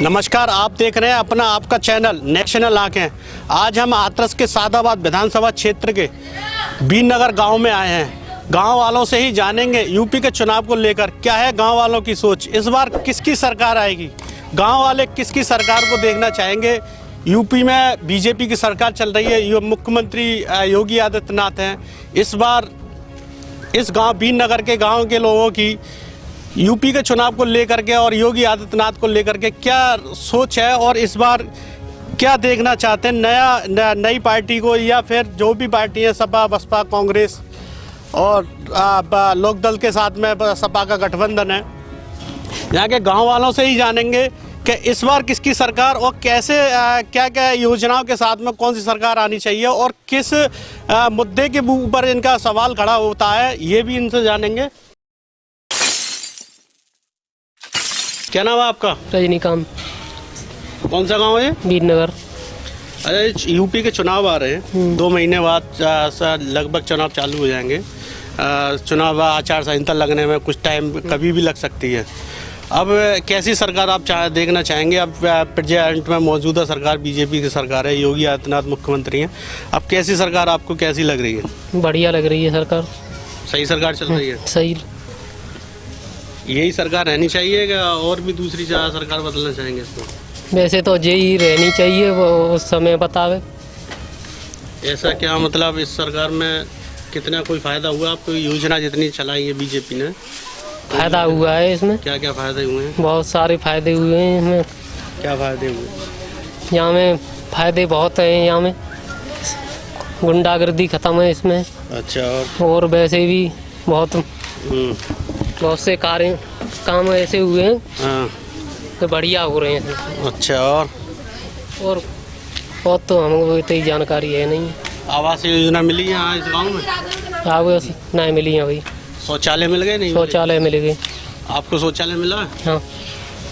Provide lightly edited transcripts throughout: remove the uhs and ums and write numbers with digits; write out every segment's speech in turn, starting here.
नमस्कार, आप देख रहे हैं अपना आपका चैनल नेशनल आंखें। आज हम हाथरस के सादाबाद विधानसभा क्षेत्र के बीननगर गांव में आए हैं। गांव वालों से ही जानेंगे यूपी के चुनाव को लेकर क्या है गांव वालों की सोच, इस बार किसकी सरकार आएगी, गांव वाले किसकी सरकार को देखना चाहेंगे। यूपी में बीजेपी की सरकार चल रही है, ये मुख्यमंत्री योगी आदित्यनाथ हैं। इस बार इस गांव बीननगर के गाँव के लोगों की यूपी के चुनाव को लेकर के और योगी आदित्यनाथ को लेकर के क्या सोच है और इस बार क्या देखना चाहते हैं नई पार्टी को, या फिर जो भी पार्टी है सपा बसपा कांग्रेस और लोकदल के साथ में सपा का गठबंधन है। यहाँ के गांव वालों से ही जानेंगे कि इस बार किसकी सरकार और कैसे क्या क्या योजनाओं के साथ में कौन सी सरकार आनी चाहिए और किस मुद्दे के ऊपर इनका सवाल खड़ा होता है, ये भी इनसे जानेंगे। क्या नाम है आपका? रजनीकांत। कौन सा गांव है? बीननगर। अरे यूपी के चुनाव आ रहे हैं, 2 महीने बाद लगभग चुनाव चालू हो जाएंगे। चुनाव आचार संहिता लगने में कुछ टाइम कभी भी लग सकती है। अब कैसी सरकार आप देखना चाहेंगे? अब प्रेजेंट में मौजूदा सरकार बीजेपी की सरकार है, योगी आदित्यनाथ मुख्यमंत्री हैं। अब कैसी सरकार आपको कैसी लग रही है? बढ़िया लग रही है सरकार। सही सरकार चल रही है? सही। यही सरकार रहनी चाहिए क्या और भी दूसरी सरकार बदलना चाहेंगे इसमें? वैसे तो यही रहनी चाहिए, वो उस समय बतावे। ऐसा क्या मतलब इस सरकार में कितना कोई फायदा हुआ आपको? योजना जितनी चलाई है बीजेपी ने, फायदा हुआ है इसमें। क्या क्या फायदे हुए हैं? बहुत सारे फायदे हुए हैं इसमें। क्या फायदे हुए? यहाँ में फायदे बहुत हैं। यहाँ में गुंडागर्दी खत्म है इसमें। अच्छा। और वैसे भी बहुत से काम ऐसे हुए हैं। हाँ। तो बढ़िया हो रहे हैं। अच्छा। और तो हमको इतनी जानकारी है नहीं। आवास योजना मिली है यहाँ इस गांव में? आवास नहीं मिली है भाई। शौचालय मिल गए? नहीं शौचालय मिल गए। आपको शौचालय मिला? हाँ,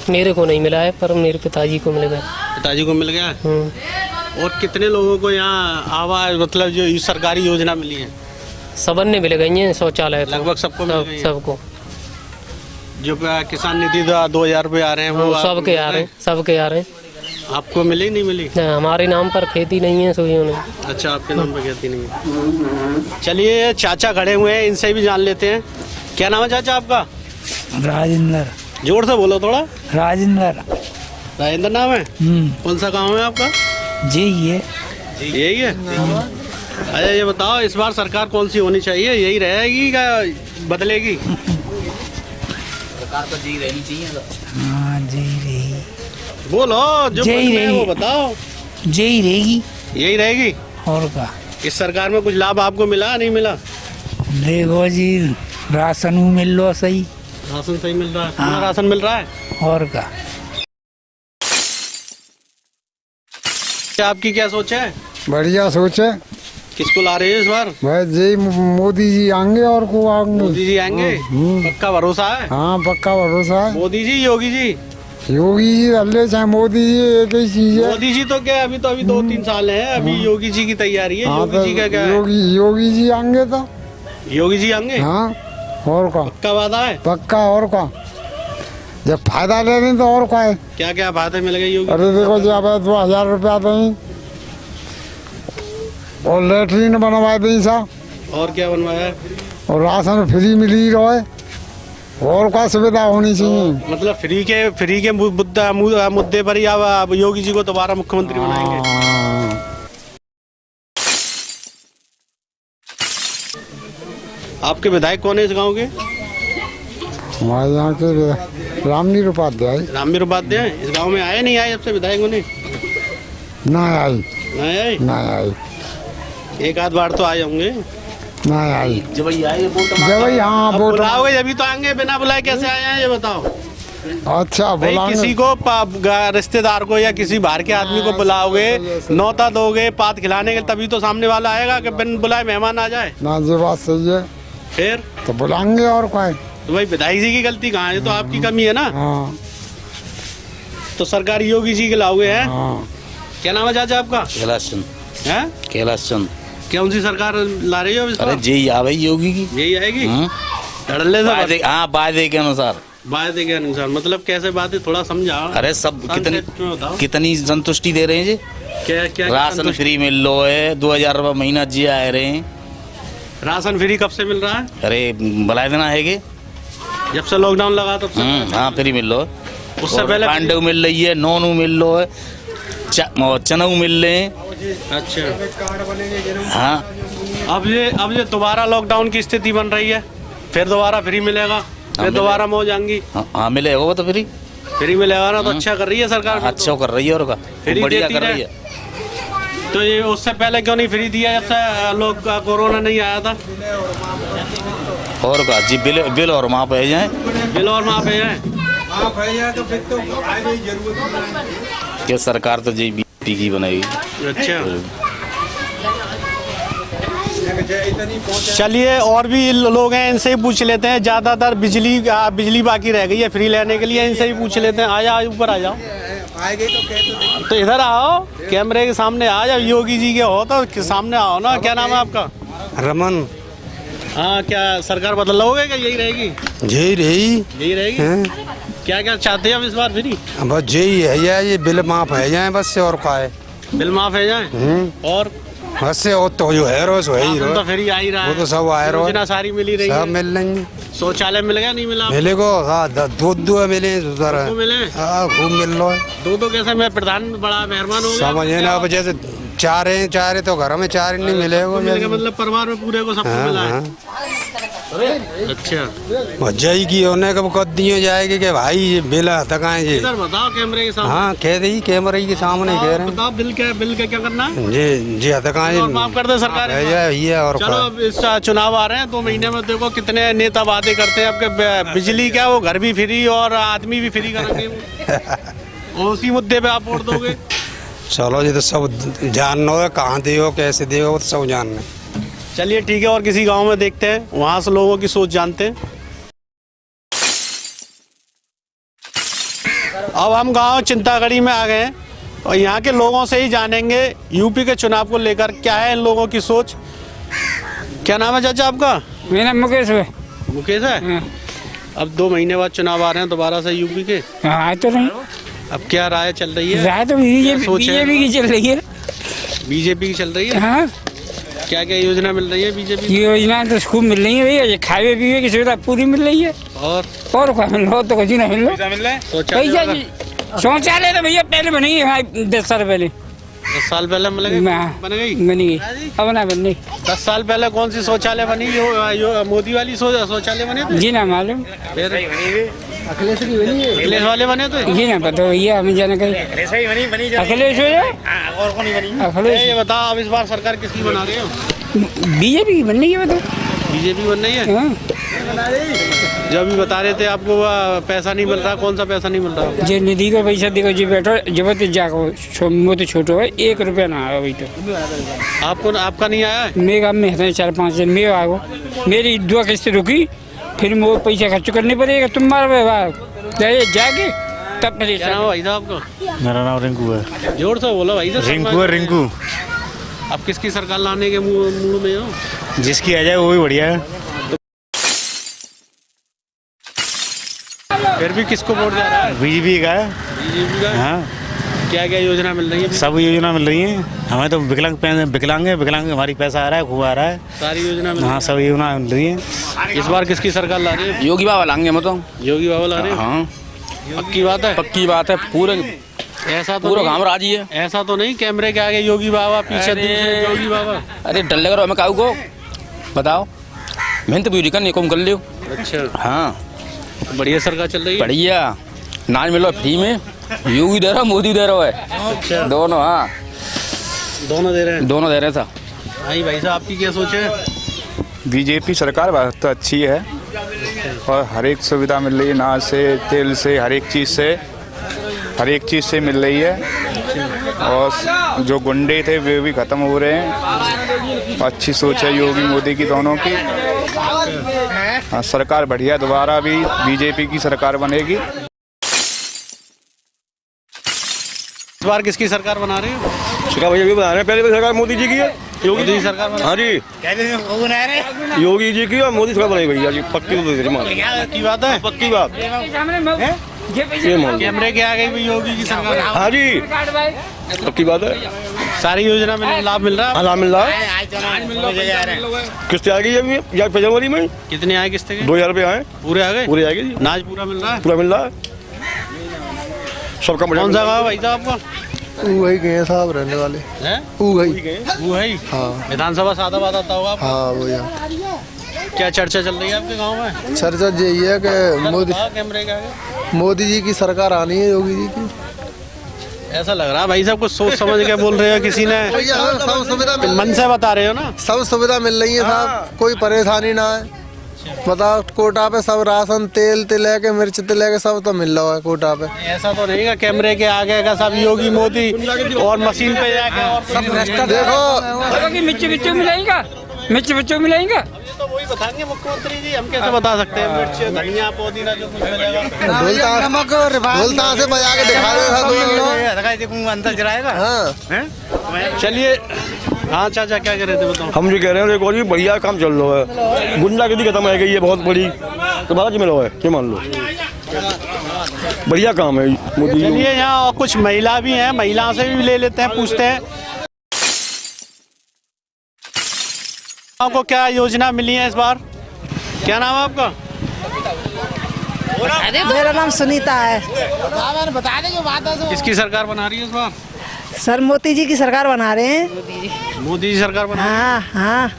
मेरे को नहीं मिला है पर मेरे पिताजी को मिल गया। पिताजी को मिल गया? और कितने लोगों को यहाँ आवास मतलब जो सरकारी योजना मिली है? सबन ने मिल गई है शौचालय। लगभग सबको मिल गई है? सबको। जो किसान निधि 2000 रुपये आ रहे हैं वो सबके आ रहे हैं। सबके आ रहे हैं। आपको मिली नहीं मिली? हमारे नाम पर खेती नहीं है सोइयों ने। अच्छा, आपके नाम पर खेती नहीं है। चलिए, चाचा खड़े हुए हैं, इनसे भी जान लेते हैं। क्या नाम है चाचा आपका? राजेंद्र। जोर से बोलो थोड़ा। राजेंद्र। राजेंद्र नाम है? कौन सा गाँव है आपका? यही है। यही है? अच्छा, ये बताओ इस बार सरकार कौन सी होनी चाहिए? यही रहेगी क्या बदलेगी? सरकार तो जी रहनी चाहिए। हाँ, जी रहेगी। बोलो जो वो बताओ। यही रहेगी। यही रहेगी? और क्या? इस सरकार में कुछ लाभ आपको मिला नहीं मिला? देखो जी, राशन मिल लो सही। राशन सही मिल रहा है? हाँ। राशन मिल रहा है? और क्या? आपकी क्या सोच है? बढ़िया सोच है। किसको ला रहे हैं इस बार? भाई जी मोदी जी आएंगे और को आएंगे। मोदी जी आएंगे? पक्का भरोसा है? हाँ, पक्का भरोसा है। मोदी जी योगी जी? योगी जी अल्ले चाहे मोदी जी, एक ही चीज है। मोदी जी तो क्या अभी 2-3 साल है, अभी योगी जी की तैयारी है। हाँ, योगी जी का क्या है? योगी जी आएंगे तो योगी जी आएंगे? हाँ, और का पक्का वादा है? पक्का। और का जब फायदा ले रहे तो और का है? क्या क्या फायदे मिल गए योगी? अरे देखो जी, अब 2000 रुपया दें और लेटरिन बनवा दें सा। और क्या बनवाया? और राशन फ्री मिली रहे, और क्या सुविधा होनी चाहिए। मतलब फ्री के मुद्दे पर ही आप योगी जी को दोबारा मुख्यमंत्री बनाएंगे? आपके विधायक कौन है इस गांव के? हमारे यहाँ के रामनीर उपाध्याय। रामनीर उपाध्याय इस गांव में आए नहीं आए जब से विधायक होने? ना आई। नहीं आई? ना आई। एक आध बार तो आए होंगे। ना आई। जब आए जब हाँ बुलाओगे जब तो आएंगे, बिना बुलाए कैसे आए हैं ये बताओ? अच्छा, भाई किसी को रिश्तेदार को या किसी बाहर के आदमी को बुलाओगे, नौता दोगे पात खिलाने के, तभी तो सामने वाला आएगा कि बिन बुलाए मेहमान आ जाए ना। ये बात सही है। फिर तो बुलाएंगे और क्या है? तो भाई विधायक जी की गलती कहाँ है? तो आपकी कमी है ना। हाँ। तो सरकार योगी जी के लाओगे हैं? हाँ। क्या नाम है चाचा आपका? कैलाश चंद। है? कैलाश चंद। कौन सी सरकार ला रही हो? अरे जी आ भाई योगी की। यही आएगी? धड़ल्ले से? वादे के अनुसार। वायदे के अनुसार मतलब कैसे बात है, थोड़ा समझाओ। अरे सब संक्षेप में बताओ। कितनी संतुष्टि दे रहे हैं जी। क्या क्या राशन संतुष्ट- फ्री मिल लो है, 2000 रुपये महीना जी आ रहे हैं। राशन फ्री कब से मिल रहा है? अरे बुलाए देना है कि जब से लॉकडाउन लगा तब से। हाँ फ्री मिल लो। उससे और पहले पांडव मिल रही है, नोनू मिल लो है, चनऊ मिल रहे हैं। अच्छा, हाँ अब ये दोबारा लॉकडाउन की स्थिति बन रही है, फिर दोबारा फ्री मिलेगा, फिर मिलेगा। दोबारा मौज आएंगी, हाँ मिलेगा वो तो फ्री। फ्री मिलेगा ना, तो अच्छा कर रही है सरकार। फिर तो। अच्छा कर रही है और का फ्री बढ़िया देती कर रही रहे। है। तो ये उससे पहले क्यों नहीं फ्री दिया, जब से लोग का कोरोना नहीं आया था? और का जी बिल और माफ है जाए बिल और माफ है। कि सरकार तो जी बीपी की बनाई। अच्छा, चलिए और भी लोग हैं, इनसे ही पूछ लेते हैं। ज़्यादातर बिजली बाकी रह गई है फ्री लेने के लिए, इनसे ही पूछ लेते हैं। आ जाओ, ऊपर आ जाओ। तो इधर आओ, कैमरे के सामने आ जाओ। योगी जी के हो तो सामने आओ ना। क्या नाम है आपका? रमन हाँ, क्या सरकार बदल लोगे क्या? यही रहेगी? यही रही यही रहेगी। क्या क्या चाहते हैं अब इस बार फ्री? बस यही है ये बिल माफ है जाए बस से और का है बिल माफ है जाए और बस से और तो जो है रो सो है ही राशन तो रो फ्री आ ही रहा है। वो तो सब आ रहा है। योजना सारी मिल ही रही सब है। मिल रही शौचालय मिल गया नहीं मिला? मिले को हाँ दूध मिले सुधर दो मिले? हाँ खूब मिल रहा है दो कैसे? मैं प्रधान बड़ा मेहरबान हो गया। समझे ना अब जैसे चार है तो घर में चार नहीं मिलेगा मिल गया मतलब परिवार में पूरे को सबको मिला है। अच्छा, जय की होने कब कद दिए जाएगी कि भाई ये बिल तक आए जी। इधर बताओ कैमरे के सामने। हाँ कह दी कैमरे के सामने कह रहे बताओ बिल का क्या करना है? हैं जी जी तक आए और माफ कर दे सरकार। ये और चलो अब इस चुनाव आ रहे हैं 2 महीने में, देखो कितने नेता वादे करते हैं। आपके बिजली क्या, वो घर भी फ्री और आदमी भी फ्री करेंगे वो। उसी मुद्दे पे आप वोट दोगे? चलो जी तो सब जानना है, कहाँ दियो कैसे दियो तो सब जानना। चलिए ठीक है, और किसी गांव में देखते हैं, वहां से लोगों की सोच जानते हैं। अब हम गांव चिंतागढ़ी में आ गए हैं और यहाँ के लोगों से ही जानेंगे यूपी के चुनाव को लेकर क्या है इन लोगों की सोच। क्या नाम है चाचा आपका? मेरा नाम मुकेश है। मुकेश है। अब 2 महीने बाद चुनाव आ रहे हैं दोबारा से यूपी के। हाँ तो नहीं, अब क्या राय चल रही है? राय तो सोच है? बीजेपी की चल रही है। बीजेपी की चल रही है। हाँ, क्या क्या योजना मिल रही है बीजेपी की? ये योजना तो खूब मिल रही है भैया, ये खावे पीवे की सुविधा पूरी मिल रही है। और क्या मिल रहा तो कुछ नहीं मिल रहा। पैसा जी, शौचालय तो भैया पहले बनी है 10 साल पहले। 10 साल पहले बन गई? बनी गई, अब ना बन रही। 10 साल पहले कौन सी शौचालय बनी? यो मोदी वाली शौचालय बने थे? जी ना मालूम, फिर अखिलेश वाले बने थे? जी ना पता भैया, हमें जाना कहीं अखिलेश हो जाए। अखिलेश ये बताओ अब इस बार सरकार किसकी बना रहे हो? बीजेपी की बननी है, बताओ। बीजेपी बन रही है। हाँ, जो अभी बता रहे थे आपको पैसा नहीं मिल रहा, कौन सा पैसा नहीं मिल रहा? जो निधि का पैसा देखो जी बैठो जब तक जाको तो छोटो है, 1 रुपया ना आया वही तो। आपका नहीं आया है? मेरे गाँव में है 4-5 दिन में आगो, मेरी 2 किस्त रुकी, फिर वो पैसा खर्च करने पड़ेगा। तुम मारो जाके तब मेरे। क्या नाम है भाई साहब आपका? मेरा नाम रिंकू है। जोर से बोलो भाई साहब। रिंकू है रिंकू। अब किसकी सरकार लाने के मूड में हो? जिसकी आ जाए वो भी बढ़िया है। फिर भी किसको वोट जा रहा है? बीजेपी का है। बीजेपी का। हाँ, क्या क्या योजना मिल रही है? सब योजना मिल रही है। हमें तो विकलांग हमारी पैसा आ रहा है, खूब आ रहा है। सारी योजना मिल हाँ सब योजना मिल रही है। इस बार किसकी सरकार ला रही है? योगी बाबा लाएंगे हम तो। योगी बाबा ला रहे हैं? हाँ पक्की बात है? पक्की बात है। पूरे ऐसा तो पूरा नहीं- गाँव राजी है। ऐसा तो नहीं कैमरे के आगे योगी बाबा, पीछे दूसरे योगी बाबा। अरे डर लग रहा हमें काऊ को बताओ, मेहनत पूरी करनी कम कर लियो। अच्छा, हाँ बढ़िया सरकार चल रही है। बढ़िया, नाच मिलो फ्री में, योगी दे रहा मोदी दे रहा है। अच्छा, दोनों। हाँ दोनों दे रहे हैं। दोनों दे रहे था। भाई साहब आपकी क्या सोच है? बीजेपी सरकार बहुत अच्छी है और हर एक सुविधा मिल रही है, नाज से तेल से हर एक चीज़ से मिल रही है। और जो गुंडे थे वे भी खत्म हो रहे हैं। अच्छी सोच है योगी मोदी की दोनों की। हाँ, सरकार बढ़िया, दोबारा भी बीजेपी की सरकार बनेगी। इस बार किसकी सरकार बना रही हो? सरकार भैया भी बना रहे हैं, पहले भी सरकार मोदी जी की है। योगी जी सरकार बना हाँ जी योगी जी की और मोदी सरकार बनेगी भैया जी, पक्की की बात है, पक्की बात ये मान लो। कैमरे के आगे भी योगी की सरकार। हाँ जी पक्की बात है। सारी योजना में लाभ मिल रहा है। हाँ मिल रहा है। किस्त आ गई अभी या जनवरी में। कितने आए किस्ते के? 2000 रुपये आए। पूरे आ गए? पूरे आ गए जी, नाज पूरा मिल रहा है। पूरा मिल रहा है सबका। कौन सा गाँव भाई साहब आपका? वही गए साहब रहने वाले हैं? वही वो है। हाँ विधानसभा सादाबाद आता होगा आपको? हाँ वही क्या चर्चा चल रही है आपके गांव में? चर्चा यही है कि कैमरे के आगे मोदी जी की सरकार आनी है, योगी जी की। ऐसा लग रहा है भाई साहब कुछ सोच समझ के बोल रहे हो, किसी ने सब सुविधा मन से बता रहे हो ना? सब सुविधा मिल रही है साहब, कोई परेशानी ना है। बताओ कोटा पे सब राशन तेल लेके मिर्च लेके सब तो मिल रहा है कोटा पे। ऐसा तो नहीं है कैमरे के आगे का सब योगी मोदी और मशीन पे जाके और सब देखो मिर्च बिच्चू मिलाएगा, मिर्च बिच्चू मिलाएगा। तो वही बताएंगे मुख्यमंत्री जी, हम कैसे बता सकते हैं? मिर्च धनिया पुदीना जो कुछ मिलेगा। ढोलता से बजा के दिखा रहे हाँ। चलिए हाँ चाचा क्या कह रहे थे बताओ? हम जो कह रहे हैं देखो जी बढ़िया काम चल रहा है, गुंडागर्दी खत्म हो गई है बहुत बड़ी, तो बात में रहो है ये मान लो बढ़िया काम है मोदी जी। चलिए यहाँ और कुछ महिला भी हैं, महिलाओं से भी ले लेते हैं, पूछते हैं आपको क्या योजना मिली है इस बार? क्या नाम है आपका? मेरा नाम सुनीता है। किसकी सरकार बना रही है इस बार? सर मोदी जी की सरकार बना रहे हैं। मोदी जी सरकार बना रही हाँ हाँ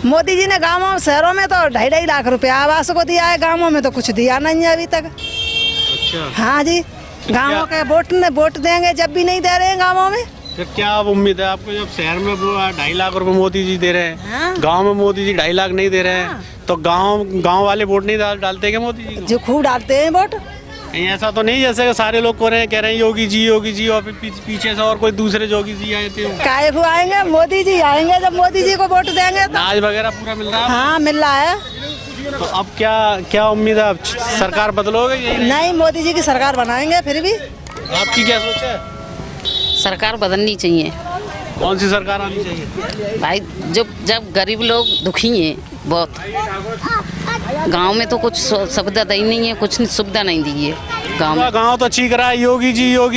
मोदी जी ने गांवों शहरों में तो 2.5 लाख रुपया आवास को दिया है, गांवों में तो कुछ दिया नहीं है अभी तक। अच्छा हाँ जी गांवों के वोट देंगे जब भी नहीं दे रहे हैं गांवों में। फिर क्या उम्मीद है आपको? जब शहर में 2.5 लाख रुपए मोदी जी दे रहे हैं, हाँ। गांव में मोदी जी 2.5 लाख नहीं दे रहे हैं, तो गांव वाले वोट नहीं डालते क्या मोदी जी को? जो खूब डालते हैं वोट। नहीं ऐसा तो नहीं जैसे सारे लोग कह रहे हैं योगी जी और फिर पीछे से और कोई दूसरे योगी जी आए थे। काहे को आएंगे? मोदी जी आएंगे, जब मोदी जी को वोट देंगे तो। नाज वगैरह पूरा मिल रहा है? हाँ मिल रहा है। तो अब क्या उम्मीद है? अब सरकार बदलोगे? नहीं मोदी जी की सरकार बनाएंगे फिर भी। आपकी क्या सोच है? सरकार बदलनी चाहिए। कौन सी सरकार आनी चाहिए भाई? जब गरीब लोग दुखी हैं बहुत, गांव में तो कुछ सुविधा दी नहीं है, कुछ सुविधा नहीं दी है गांव तो चीख रहा है योगी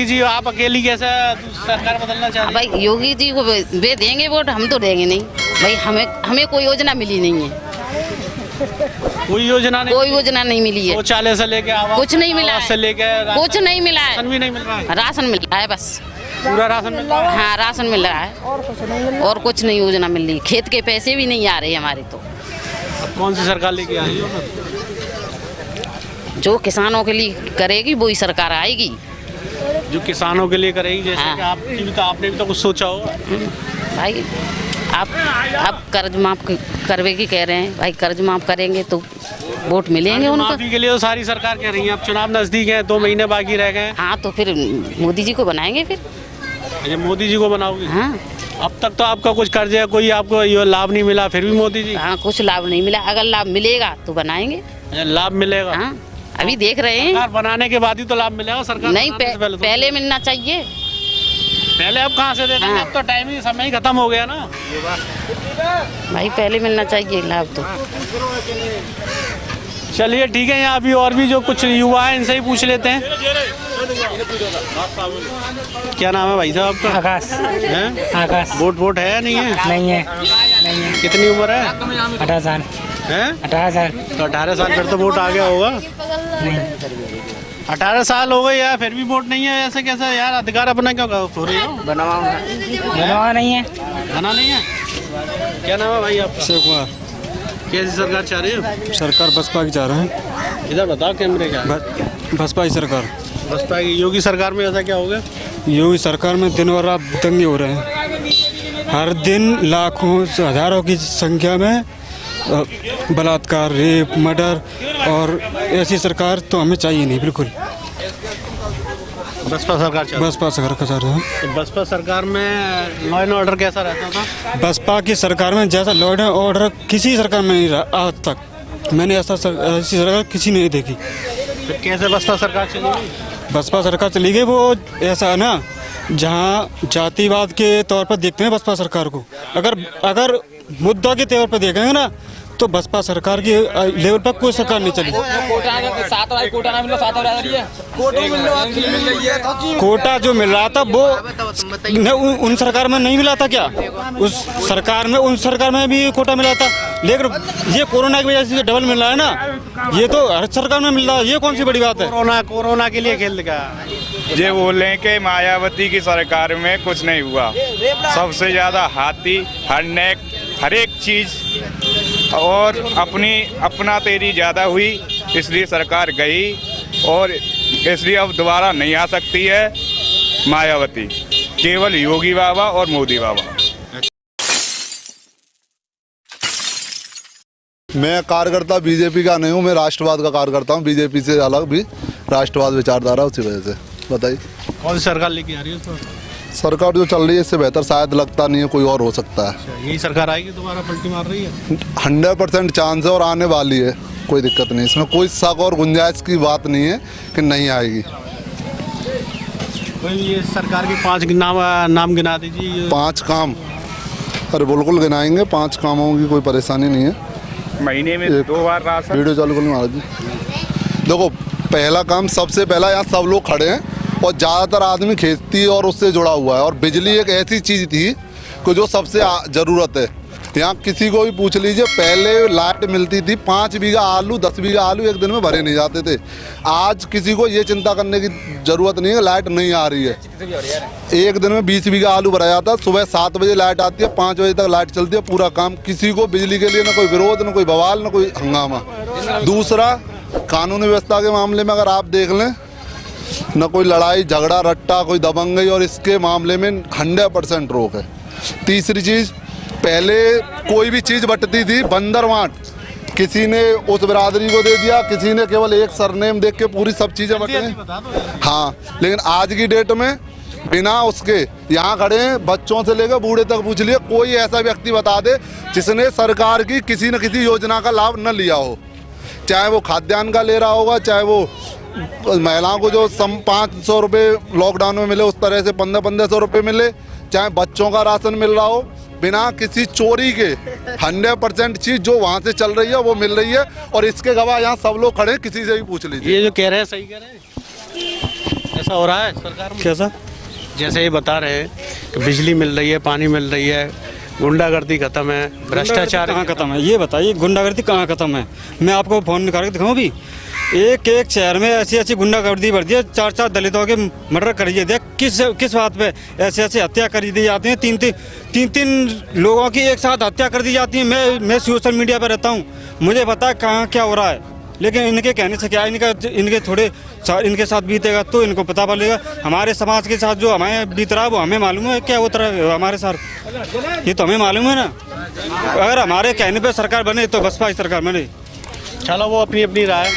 जी। आप अकेली कैसे सरकार बदलना चाहते हैं? भाई योगी जी को वे देंगे वोट, हम तो देंगे नहीं भाई। हमें कोई योजना मिली नहीं है। कोई योजना नहीं मिली है। शौचालय से लेके कुछ नहीं मिला से लेके कुछ नहीं मिला है। राशन भी नहीं मिल रहा है? राशन मिल रहा है बस, पूरा राशन मिल रहा है? हाँ राशन मिल रहा है और कुछ नहीं योजना मिल रही। खेत के पैसे भी नहीं आ रहे हमारे। तो अब कौन सी सरकार लेके आ रही है? जो किसानों के लिए करेगी वही सरकार आएगी। जो किसानों के लिए करेगी, जैसे हाँ। कि आपने भी तो कुछ सोचा होगा भाई। आप कर्ज माफ करवेगी कह रहे हैं भाई, कर्ज माफ करेंगे तो वोट मिलेंगे उनको। माफी के लिए तो सारी सरकार कह रही है। अब चुनाव नजदीक है, 2 महीने बाकी रह गए। हाँ तो फिर मोदी जी को बनाएंगे फिर। अच्छा मोदी जी को बनाओगे? हाँ अब तक तो आपका कुछ कर्ज है, कोई आपको ये लाभ नहीं मिला, फिर भी मोदी जी? हाँ कुछ लाभ नहीं मिला, अगर लाभ मिलेगा तो बनाएंगे। अच्छा, लाभ मिलेगा? हाँ अभी देख रहे हैं। सरकार बनाने के बाद ही तो लाभ मिलेगा। सरकार नहीं पहले मिलना चाहिए। पहले अब कहाँ से दे देंगे? अब तो टाइम ही समय ही खत्म हो गया ना भाई, पहले मिलना चाहिए लाभ तो। चलिए ठीक है, यहाँ अभी और भी जो कुछ युवा हैं इनसे ही पूछ लेते हैं। क्या नाम है भाई साहब आपका? आकाश। हैं? आकाश। वोट है या नहीं है? नहीं है। कितनी उम्र है? 18 साल। हैं? 18 साल। तो 18 साल फिर तो वोट आ गया होगा। नहीं 18 साल हो गए यार, फिर भी वोट नहीं है? ऐसे कैसे यार? अधिकार अपना क्यों खो रही हो? बनवा नहीं है। बना नहीं है? क्या नाम है भाई आपका? शिव कुमार। कैसी सरकार चाह रही हो? सरकार बसपा की चाह रहे हैं। इधर बताओ कैमरे क्या? बसपा की सरकार। बसपा की। योगी सरकार में ऐसा क्या हो गया? योगी सरकार में दिन और रात दंगे हो रहे हैं। हर दिन लाखों हजारों की संख्या में बलात्कार, रेप, मर्डर, और ऐसी सरकार तो हमें चाहिए नहीं बिल्कुल। बसपा सरकार चाह रहे हैं। तो बसपा सरकार में लॉ एंड ऑर्डर कैसा रहता था? बसपा की सरकार में जैसा लॉ एंड ऑर्डर किसी सरकार में नहीं रहा आज तक। मैंने ऐसी सरकार किसी ने नहीं देखी। फिर कैसे बसपा सरकार चली गई? बसपा सरकार चली गई, वो ऐसा है ना जहां जातिवाद के तौर पर देखते हैं बसपा सरकार को, अगर मुद्दा के तौर पर देखेंगे ना तो बसपा सरकार की लेवल पर कोई सरकार नहीं चली। कोटा जो मिल रहा था वो उन सरकार में नहीं मिला था क्या? उस सरकार में भी कोटा मिला था, लेकिन ये कोरोना की वजह से डबल मिल रहा है ना, ये तो हर सरकार में मिल रहा है, ये कौन सी बड़ी बात है? कोरोना के लिए खेल का ये बोले कि मायावती की सरकार में कुछ नहीं हुआ, सबसे ज़्यादा हाथी हर एक चीज़ और अपना तेरी ज़्यादा हुई, इसलिए सरकार गई और इसलिए अब दोबारा नहीं आ सकती है मायावती, केवल योगी बाबा और मोदी बाबा। मैं कार्यकर्ता बीजेपी का नहीं हूँ, मैं राष्ट्रवाद का कार्यकर्ता हूँ, बीजेपी से अलग भी राष्ट्रवाद विचारधारा, उसी वजह से। बताइए कौन सी सरकार लेके आ रही है उसको? सरकार जो चल रही है इससे बेहतर शायद लगता नहीं है कोई और हो सकता है। यही सरकार आएगी, दोबारा पलटी मार रही है? 100% चांस है और आने वाली है, कोई दिक्कत नहीं, इसमें कोई शक और गुंजाइश की बात नहीं है कि नहीं आएगी। कोई ये सरकार के 5 नाम गिना दीजिए। 5 काम? अरे बिल्कुल गिनाएंगे, 5 कामों की कोई परेशानी नहीं है। महीने में 2 बार राशन। वीडियो चालू कर महाराज जी। देखो, पहला काम, सबसे पहला, यहाँ सब लोग खड़े हैं और ज़्यादातर आदमी खेती और उससे जुड़ा हुआ है, और बिजली एक ऐसी चीज़ थी कि जो सबसे ज़रूरत है। यहाँ किसी को भी पूछ लीजिए, पहले लाइट मिलती थी, 5 बीघा आलू 10 बीघा आलू एक दिन में भरे नहीं जाते थे। आज किसी को ये चिंता करने की ज़रूरत नहीं है लाइट नहीं आ रही है, एक दिन में 20 बीघा आलू भरा जाता है। सुबह 7 बजे लाइट आती है, 5 बजे तक लाइट चलती है, पूरा काम। किसी को बिजली के लिए ना कोई विरोध, ना कोई बवाल, ना कोई हंगामा। दूसरा, कानून व्यवस्था के मामले में अगर आप देख लें, न कोई लड़ाई झगड़ा रट्टा, कोई दबंगई, और इसके मामले में 100% रोक है। तीसरी चीज़, पहले कोई भी चीज़ बंटती थी बंदर बांट, किसी ने उस बिरादरी को दे दिया, किसी ने केवल एक सरनेम देख के पूरी सब चीज़ें बंटे। हाँ, लेकिन आज की डेट में बिना उसके यहाँ खड़े हैं, बच्चों से लेकर बूढ़े तक पूछ लिए, कोई ऐसा व्यक्ति बता दे जिसने सरकार की किसी न किसी योजना का लाभ न लिया हो, चाहे वो खाद्यान्न का ले रहा होगा, चाहे वो महिलाओं को जो 500 रुपये लॉकडाउन में मिले उस तरह से 1500 रुपये मिले, चाहे बच्चों का राशन मिल रहा हो, बिना किसी चोरी के 100% चीज़ जो वहाँ से चल रही है वो मिल रही है। और इसके गवाह यहाँ सब लोग खड़े हैं, किसी से भी पूछ लीजिए। ये जो कह रहे हैं सही कह रहे हैं? ऐसा हो रहा है सरकार में? कैसा? जैसे ये बता रहे हैं कि बिजली मिल रही है, पानी मिल रही है, गुंडागर्दी खत्म है, भ्रष्टाचार कहाँ खत्म है? ये बताइए, गुंडागर्दी कहाँ खत्म है? मैं आपको फोन निकाल के दिखाऊँ भी, एक शहर में ऐसी गुंडागर्दी बढ़ दी है, 4 दलितों के मर्डर कर दिया। किस बात पे ऐसे हत्या कर दी जाती है? 3 लोगों की एक साथ हत्या कर दी जाती है। मैं सोशल मीडिया पर रहता हूँ, मुझे पता है कहाँ क्या हो रहा है, लेकिन इनके कहने से क्या, इनके साथ बीतेगा तो इनको पता पड़ेगा। हमारे समाज के साथ जो हमें बीत रहा है वो हमें मालूम है क्या होता है हमारे साथ, ये तो हमें मालूम है ना। अगर हमारे कहने पे सरकार बने तो बसपा की सरकार बने। चलो, वो अपनी राय।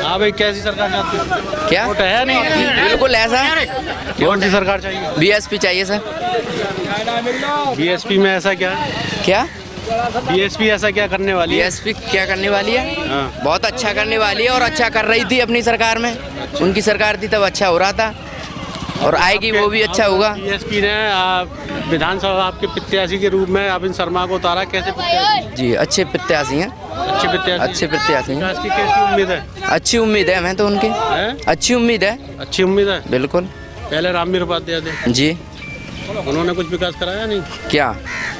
हाँ भाई, कैसी सरकार चाहते हो? क्या वोट है नहीं? बिल्कुल ऐसा। कौन सी सरकार चाहिए? बीएसपी चाहिए सर। बीएसपी में ऐसा क्या? बीएसपी ऐसा क्या करने वाली है? बीएसपी क्या करने वाली है? हाँ। बहुत अच्छा करने वाली है, और अच्छा कर रही थी अपनी सरकार में। उनकी सरकार थी तब अच्छा हो रहा था, और आएगी वो भी अच्छा होगा। बीएसपी ने विधानसभा आपके प्रत्याशी के रूप में अरविंद शर्मा को उतारा, कैसे प्रत्याशी? जी, अच्छे प्रत्याशी हैं। अच्छे प्रत्याशी हैं। कैसी उम्मीद है? अच्छी उम्मीद है हमें तो उनकी। अच्छी उम्मीद है। बिल्कुल। पहले रामवीर उपाध्याय थे जी, उन्होंने कुछ विकास कराया नहीं? क्या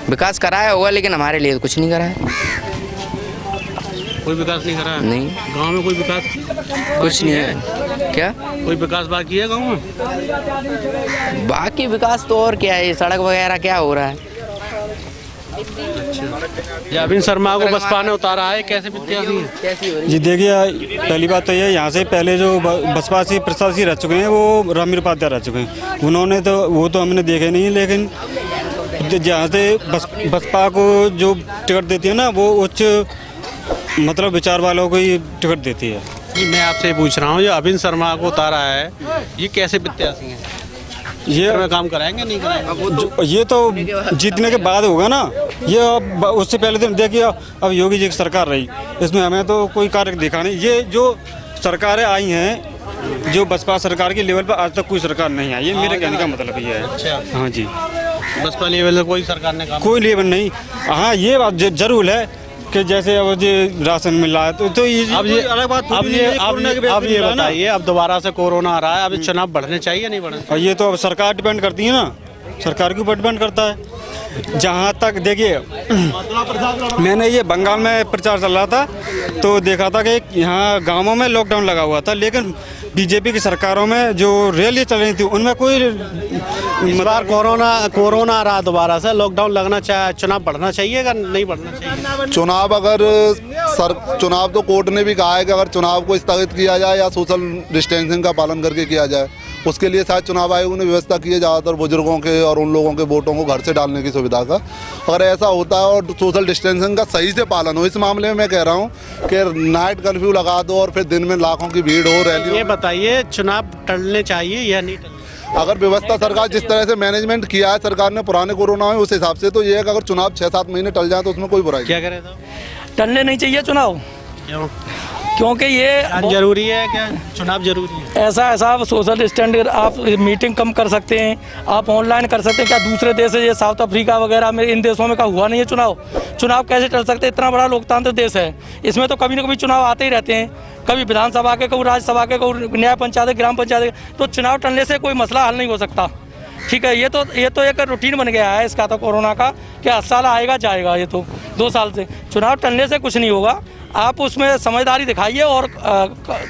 विकास कराया होगा, लेकिन हमारे लिए कुछ नहीं कराया। कोई विकास नहीं कराया? नहीं। गांव में कोई विकास कुछ नहीं है। क्या कोई विकास बाकी है गांव में? बाकी विकास तो और क्या है, सड़क वगैरह क्या हो रहा है। अच्छा, अरविंद शर्मा को बसपा ने उतारा है, कैसे प्रत्याशी है? जी देखिए, पहली बात तो ये, यहाँ से पहले जो बसपा से प्रत्याशी रह चुके हैं वो रामवीर उपाध्याय रह चुके हैं। उन्होंने तो वो तो हमने देखे नहीं, लेकिन जहाँ से बसपा को जो टिकट देती है ना, वो उच्च मतलब विचार वालों को ही टिकट देती है। मैं आपसे पूछ रहा हूँ, जो अरविंद शर्मा को उतारा है, ये कैसे प्रत्याशी हैं? ये काम कराएंगे नहीं कराएंगे? ये तो जीतने के बाद होगा ना, ये अब उससे पहले तो देखिए, अब योगी जी की सरकार रही, इसमें हमें तो कोई कार्य दिखा नहीं। ये जो सरकारें आई हैं जो बसपा सरकार के लेवल पर आज तक कोई सरकार नहीं आई है, मेरे कहने का मतलब ये है। हाँ जी, बसपा लेवल पर कोई सरकार ने काम कोई लेवल नहीं। हाँ, ये बात जरूर है कि जैसे अब जो राशन मिल रहा है तो ये अब ये अलग बात। अब ये बताइए, अब दोबारा से कोरोना आ रहा है, अब चुनाव बढ़ने चाहिए नहीं बढ़ने? और ये तो अब सरकार डिपेंड करती है ना, सरकार के ऊपर डिपेंड करता है। जहाँ तक देखिए, मैंने ये बंगाल में प्रचार चल रहा था तो देखा था कि यहाँ गांवों में लॉकडाउन लगा हुआ था, लेकिन बीजेपी की सरकारों में जो रैली चल रही थी उनमें कोई इस बार कोरोना आ रहा दोबारा से, लॉकडाउन लगना चाहिए, चुनाव बढ़ना चाहिए या नहीं बढ़ना चाहिए? चुनाव तो कोर्ट ने भी कहा है कि अगर चुनाव को स्थगित किया जाए या सोशल डिस्टेंसिंग का पालन करके किया जाए, उसके लिए शायद चुनाव आयोग ने व्यवस्था की है ज़्यादातर बुजुर्गों के और उन लोगों के वोटों को घर से डालने की सुविधा का। अगर ऐसा होता है और सोशल डिस्टेंसिंग का सही से पालन हो, इस मामले में मैं कह रहा हूँ कि नाइट कर्फ्यू लगा दो और फिर दिन में लाखों की भीड़ हो रैली। ये बताइए, चुनाव टलने चाहिए या नहीं टलने? अगर व्यवस्था सरकार जिस तरह से मैनेजमेंट किया है सरकार ने पुराने कोरोना में, उस हिसाब से तो ये है कि अगर चुनाव 6-7 महीने टल जाए तो उसमें कोई बुराई क्या करें? तो टलने नहीं चाहिए चुनाव। क्यों? क्योंकि ये जरूरी है क्या? चुनाव जरूरी है? ऐसा आप सोशल स्टैंडर्ड, आप मीटिंग कम कर सकते हैं, आप ऑनलाइन कर सकते हैं। क्या दूसरे देश है, ये साउथ अफ्रीका वगैरह में, इन देशों में का हुआ नहीं है चुनाव कैसे टल सकते? इतना बड़ा लोकतांत्रिक देश है, इसमें तो कभी ना कभी चुनाव आते ही रहते हैं, कभी विधानसभा के, कभी राज्यसभा के, कभी न्याय पंचायत, ग्राम पंचायत। तो चुनाव टलने से कोई मसला हल नहीं हो सकता। ठीक है, ये तो एक रूटीन बन गया है इसका, तो कोरोना का कि 8 साल आएगा जाएगा, ये तो 2 साल से। चुनाव टलने से कुछ नहीं होगा, आप उसमें समझदारी दिखाइए और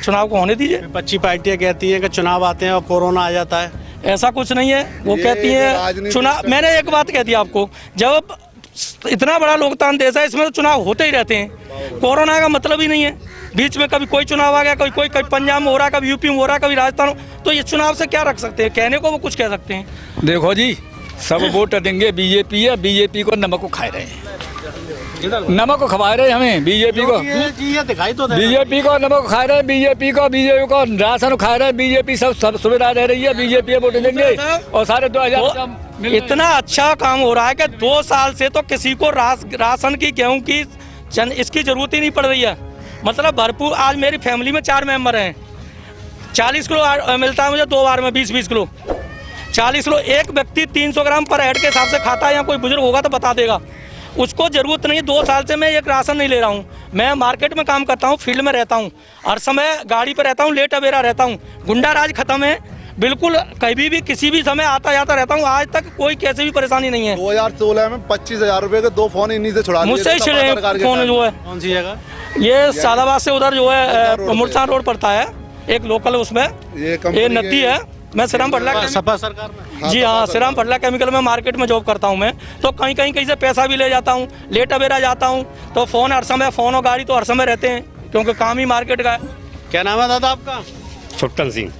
चुनाव को होने दीजिए। विपक्षी पार्टियां कहती हैं कि चुनाव आते हैं और कोरोना आ जाता है। ऐसा कुछ नहीं है, वो कहती हैं चुनाव। मैंने एक बात कह दी आपको, जब इतना बड़ा लोकतांत्रिक देश है, इसमें तो चुनाव होते ही रहते हैं। कोरोना का मतलब ही नहीं है, बीच में कभी कोई चुनाव आ गया, कोई पंजाब में हो रहा है, कभी यूपी में हो रहा है, कभी राजस्थान में, तो ये चुनाव से क्या रख सकते हैं? कहने को वो कुछ कह सकते हैं। देखो जी, सब वोट देंगे बीजेपी है, बीजेपी को नमक को खाए रहे हैं, नमक को खवा रहे हैं हमें, बीजेपी को दिखाई तो बीजेपी को नमक खाए रहे हैं, बीजेपी को राशन खाए रहे हैं, बीजेपी सब सुविधा दे रही है, बीजेपी वोट देंगे और सारे 2000। इतना अच्छा काम हो रहा है कि 2 साल से तो किसी को राशन की, गेहूं की, इसकी जरूरत ही नहीं पड़ रही है। मतलब भरपूर। आज मेरी फैमिली में 4 मेंबर हैं, 40 किलो मिलता है मुझे 2 बार में, 20-20 किलो, 40 किलो। एक व्यक्ति 300 ग्राम पर हेड के हिसाब से खाता है, या कोई बुजुर्ग होगा तो बता देगा। उसको जरूरत नहीं है। 2 साल से मैं एक राशन नहीं ले रहा हूँ। मैं मार्केट में काम करता हूँ, फील्ड में रहता हूँ, हर समय गाड़ी पर रहता हूँ, लेट अवेरा रहता हूँ। गुंडा राज खत्म है बिल्कुल, कभी भी किसी भी समय आता जाता रहता हूँ। आज तक कोई कैसे भी परेशानी नहीं है। 2016 में 25,000 रुपए के 2 फोन इन्हीं से छुड़ा लिए। मुझसे ही छिड़े फोन जो है। कौन सी जगह? ये सादाबाद से उधर जो है मुल्तान रोड पड़ता है, एक लोकल, उसमें ये नदी है। मैं श्रीराम पटला सपा सरकार में, जी हाँ, श्रीराम पटला केमिकल में मार्केट में जॉब करता हूँ मैं। तो कहीं से पैसा भी ले जाता हूँ, लेट अवेरा जाता हूँ, तो फोन हर समय, फोन और गाड़ी तो हर समय रहते हैं, क्योंकि काम ही मार्केट का है। क्या नाम है दादा आपका? छुट्टन सिंह।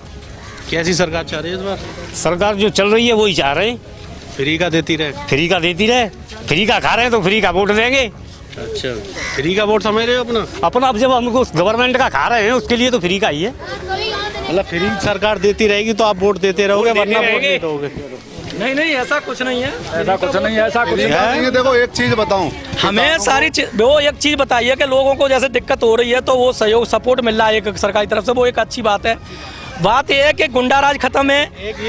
कैसी सरकार चाह रही है इस बार? सरकार जो चल रही है वही चाह रहे हैं। फ्री का देती रहे, फ्री का देती रहे, फ्री का खा रहे हैं तो फ्री का वोट देंगे। अच्छा, फ्री का वोट समझ रहे हो अपना? अब जब हमको गवर्नमेंट का खा रहे हैं उसके लिए तो फ्री का ही है। मतलब फ्री सरकार देती रहेगी तो आप वोट देते रहोगे, वरना वोट नहीं दोगे। नहीं, ऐसा कुछ नहीं है, ऐसा कुछ नहीं है, ऐसा कुछ नहीं है। देखो एक चीज बताऊं, हमें सारी चीज, वो एक चीज बताइए कि लोगों को जैसे दिक्कत हो रही है तो वो सहयोग, सपोर्ट मिल रहा है एक सरकार की तरफ से, वो एक अच्छी बात है। बात यह है कि गुंडा राज खत्म है। एक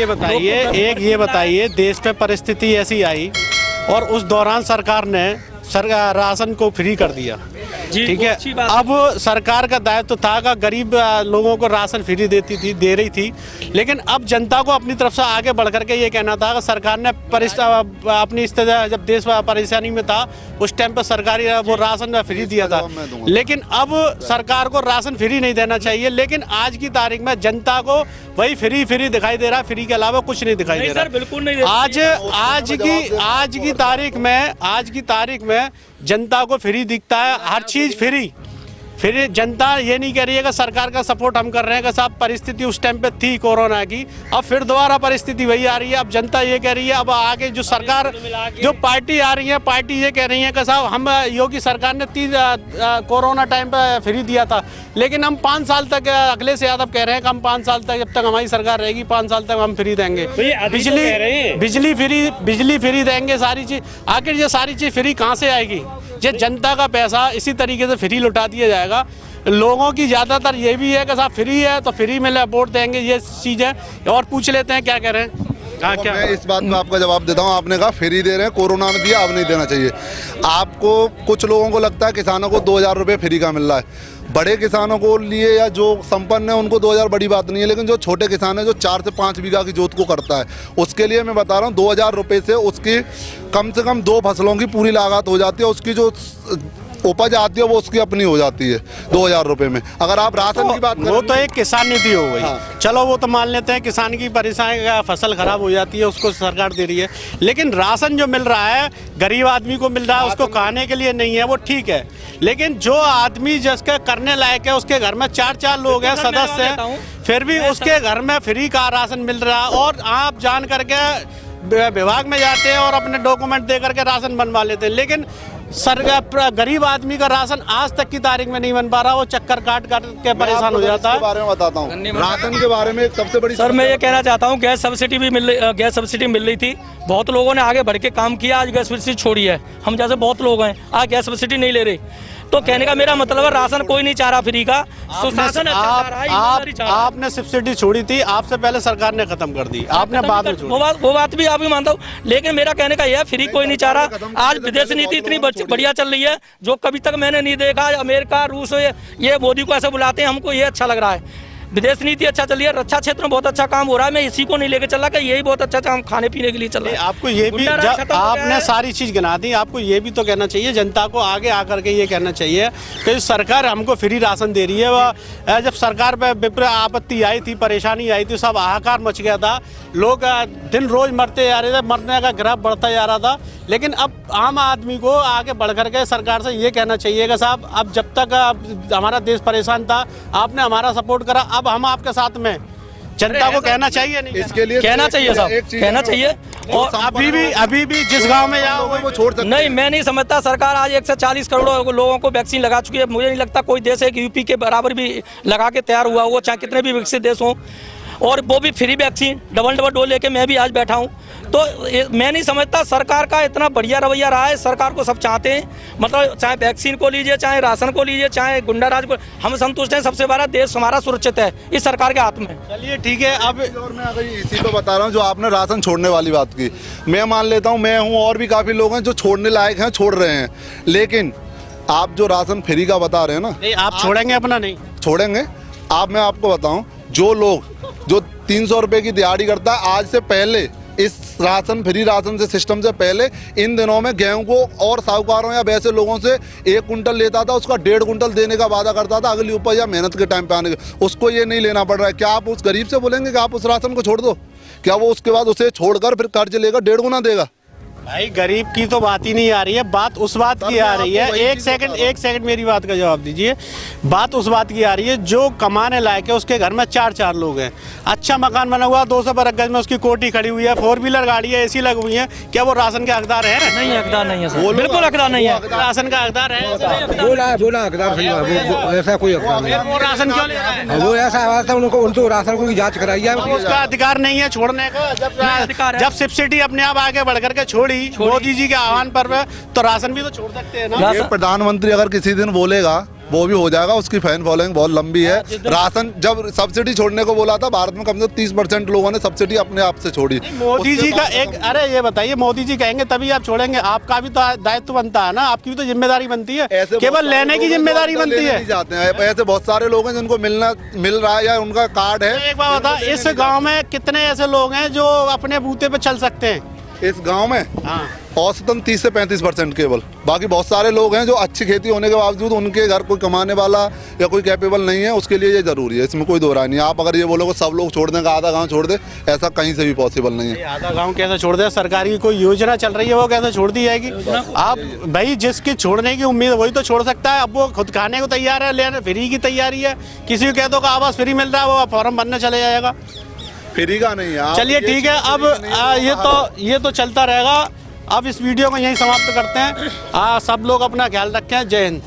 ये बताइए देश में परिस्थिति ऐसी आई और उस दौरान सरकार ने राशन को फ्री कर दिया, ठीक है। अब सरकार का दायित्व था कि गरीब लोगों को राशन फ्री दे रही थी, लेकिन अब जनता को अपनी तरफ से आगे बढ़ करके ये कहना था कि सरकार ने अपनी स्थिति, जब देश परेशानी में था उस टाइम पर सरकारी वो राशन फ्री दिया था, लेकिन अब सरकार को राशन फ्री नहीं देना चाहिए। लेकिन आज की तारीख में जनता को वही फ्री दिखाई दे रहा है, फ्री के अलावा कुछ नहीं दिखाई दे रहा। बिल्कुल नहीं। आज की तारीख में जनता को फ्री दिखता है, हर चीज फ्री। फिर जनता ये नहीं कह रही है कि सरकार का सपोर्ट हम कर रहे हैं कि साहब परिस्थिति उस टाइम पे थी कोरोना की, अब फिर दोबारा परिस्थिति वही आ रही है। अब जनता ये कह रही है, अब आगे जो सरकार, जो पार्टी आ रही है, पार्टी ये कह रही है कि साहब हम, योगी सरकार ने कोरोना टाइम पे फ्री दिया था, लेकिन हम 5 साल तक, अखिलेश यादव कह रहे हैं कि हम 5 साल तक, जब तक हमारी सरकार रहेगी 5 साल तक हम फ्री देंगे, बिजली फ्री देंगे, सारी चीज। आखिर ये सारी चीज फ्री कहाँ से आएगी? ये जनता का पैसा इसी तरीके से फ्री लुटा दिया जाएगा। लोगों की ज़्यादातर ये भी है कि साहब फ्री है तो फ्री में वोट देंगे, ये चीज़ है। और पूछ लेते हैं क्या कह रहे हैं। हाँ, क्या मैं इस बात में आपका जवाब देता हूँ। आपने कहा फ्री दे रहे हैं, कोरोना में दिया, अब नहीं देना चाहिए। आपको कुछ लोगों को लगता है किसानों को 2000 रुपये फ्री का मिल रहा है। बड़े किसानों को लिए या जो संपन्न है उनको 2000 बड़ी बात नहीं है, लेकिन जो छोटे किसान है जो 4 से 5 बीघा की जोत को करता है, उसके लिए मैं बता रहा हूँ 2000 रुपये से उसकी कम से कम 2 फसलों की पूरी लागत हो जाती है। उसकी जो उपज आती है वो उसकी अपनी हो जाती है 2000 रुपये में। अगर आप राशन की बात करें, वो तो एक किसान नीति हो गई। हाँ। चलो वो तो मान लेते हैं किसान की परेशानी का फसल खराब हो जाती है उसको सरकार दे रही है, लेकिन राशन जो मिल रहा है गरीब आदमी को मिल रहा है, उसको खाने के लिए नहीं है, वो ठीक है। लेकिन जो आदमी जिसके करने लायक है, उसके घर में 4 लोग हैं सदस्य हैं, फिर भी उसके घर में फ्री का राशन मिल रहा है। और आप जान करके विभाग में जाते हैं और अपने डॉक्यूमेंट दे करके राशन बनवा लेते हैं, लेकिन सरकार गरीब आदमी का राशन आज तक की तारीख में नहीं बन पा रहा, वो चक्कर काट के परेशान हो जाता है। बारे में बताता हूँ, राशन के बारे में एक सबसे बड़ी सर मैं ये कहना चाहता हूँ, गैस सब्सिडी मिल रही थी, बहुत लोगों ने आगे बढ़ के काम किया, आज गैस सब्सिडी छोड़ी है। हम जैसे बहुत लोग हैं आज गैस सब्सिडी नहीं ले रहे। तो कहने का मेरा मतलब है राशन कोई नहीं चाह रहा फ्री का, सुशासन अच्छा चाह रहा है, ईमानदारी चाह रहा है। आपने सब्सिडी छोड़ी थी, आपसे पहले सरकार ने खत्म कर दी, आपने बाद में छोड़ी। वो बात भी आप भी मानता हूँ, लेकिन मेरा कहने का यह फ्री कोई नहीं चाह रहा। आज विदेश नीति इतनी बढ़िया चल रही है जो कभी तक मैंने नहीं देखा। अमेरिका, रूस, ये मोदी को ऐसे बुलाते हैं, हमको ये अच्छा लग रहा है। विदेश नीति अच्छा चल रही है, रक्षा क्षेत्र में बहुत अच्छा काम हो रहा है। मैं इसी को नहीं लेके चल रहा कि यही बहुत अच्छा काम खाने पीने के लिए चल रहा है। आपको ये भी आपने सारी चीज गिना दी, आपको ये भी तो कहना चाहिए, जनता को आगे आकर के ये कहना चाहिए कि सरकार हमको फ्री राशन दे रही है। वह जब सरकार पे विपरीत आपत्ति आई थी, परेशानी आई थी, सब हाहाकार मच गया था, लोग दिन रोज मरते जा रहे थे, मरने का ग्राफ बढ़ता जा रहा था। लेकिन अब आम आदमी को आगे बढ़ करके सरकार से ये कहना चाहिए कि साहब अब जब तक हमारा देश परेशान था, आपने हमारा सपोर्ट करा, अब हम आपके साथ में। जनता को कहना चाहिए, नहीं इसके लिए कहना चाहिए साहब, कहना चाहिए। और अभी भी जिस गांव में जाओ वो छोड़ सकते नहीं, मैं नहीं समझता। सरकार आज 140 करोड़ लोगों को वैक्सीन लगा चुकी है। मुझे नहीं लगता कोई देश है कि यूपी के बराबर भी लगा के तैयार हुआ हो, चाहे कितने भी विकसित देश हों, और वो भी फ्री वैक्सीन डबल डोज लेके मैं भी आज बैठा हूँ। तो मैं नहीं समझता सरकार का इतना बढ़िया रवैया रहा है। सरकार को सब चाहते हैं, मतलब चाहे वैक्सीन को लीजिए, चाहे राशन को लीजिए, चाहे गुंडा राज को, हम संतुष्ट हैं। सबसे बड़ा देश हमारा सुरक्षित है इस सरकार के हाथ में। चलिए ठीक है। अब और मैं अगर इसी को बता रहा हूँ, जो आपने राशन छोड़ने वाली बात की, मैं मान लेता हूँ, मैं हूँ और भी काफ़ी लोग हैं जो छोड़ने लायक हैं, छोड़ रहे हैं। लेकिन आप जो राशन फ्री का बता रहे हैं ना, नहीं आप छोड़ेंगे अपना? नहीं छोड़ेंगे। मैं आपको बताऊं, जो लोग जो 300 रुपए की दिहाड़ी करता है, आज से पहले इस राशन फ्री राशन से सिस्टम से पहले इन दिनों में गेहूं को और साहूकारों या वैसे लोगों से 1 कुंटल लेता था, उसका 1.5 कुंटल देने का वादा करता था अगली उपज या मेहनत के टाइम पे आने के। उसको ये नहीं लेना पड़ रहा है। क्या आप उस गरीब से बोलेंगे कि आप उस राशन को छोड़ दो? क्या वो उसके बाद उसे छोड़कर फिर कर्ज लेकर 1.5 गुना देगा? भाई गरीब की तो बात ही नहीं आ रही है, बात उस बात की आ रही है। एक सेकंड मेरी बात का जवाब दीजिए। बात उस बात की आ रही है जो कमाने लायक है, उसके घर में 4 लोग हैं, अच्छा मकान बना हुआ 200 वर्ग गज में, उसकी कोठी खड़ी हुई है, 4 व्हीलर गाड़ी है, एसी लगी हुई है, क्या वो राशन के हकदार है? नहीं, हकदार नहीं है सर, बिल्कुल हकदार नहीं है। राशन का हकदार है? बोला हकदार ऐसा कोई हकदार नहीं। वो राशन क्यों ले रहा है? वो ऐसा आवाज था, उनको राशन को जांच कराई है। उसका अधिकार नहीं है छोड़ने का। जब सब्सिडी अपने आप आगे बढ़ करके छोड़ी मोदी जी के आह्वान पर, तो राशन भी तो छोड़ सकते हैं ना। ये प्रधानमंत्री अगर किसी दिन बोलेगा वो भी हो जाएगा, उसकी फैन फॉलोइंग बहुत लंबी है। राशन जब सब्सिडी छोड़ने को बोला था, भारत में कम से कम 30% लोगों ने सब्सिडी अपने आप से छोड़ी। मोदी जी का एक, अरे ये बताइए, मोदी जी कहेंगे तभी आप छोड़ेंगे? आपका भी तो दायित्व बनता है ना, आपकी भी तो जिम्मेदारी बनती है, केवल लेने की जिम्मेदारी बनती है। जाते हैं ऐसे बहुत सारे लोग हैं जिनको मिल रहा है या उनका कार्ड है। एक बात बता, इस गाँव में कितने ऐसे लोग हैं जो अपने बूते पे चल सकते हैं? इस गांव में औसतन 30 से 35% केवल। बाकी बहुत सारे लोग हैं जो अच्छी खेती होने के बावजूद उनके घर कोई कमाने वाला या कोई कैपेबल नहीं है, उसके लिए ये जरूरी है, इसमें कोई दो राय नहीं है। आप अगर ये बोलोगे सब लोग छोड़ दें, आधा गांव छोड़ दे, ऐसा कहीं से भी पॉसिबल नहीं है। आधा गांव कैसे छोड़ दे? सरकार की कोई योजना चल रही है, वो कैसे छोड़ दी जाएगी? आप भाई जिसकी छोड़ने की उम्मीद वही तो छोड़ सकता है। अब वो खुद खाने को तैयार है, लेने फ्री की तैयारी है, किसी को कह दो कि आवास फ्री मिल रहा है, वो फॉर्म भरने चले जाएगा। फ्री का नहीं है। चलिए ठीक है, अब ये तो चलता रहेगा। अब इस वीडियो को यहीं समाप्त करते हैं। सब लोग अपना ख्याल रखें। जय हिंद।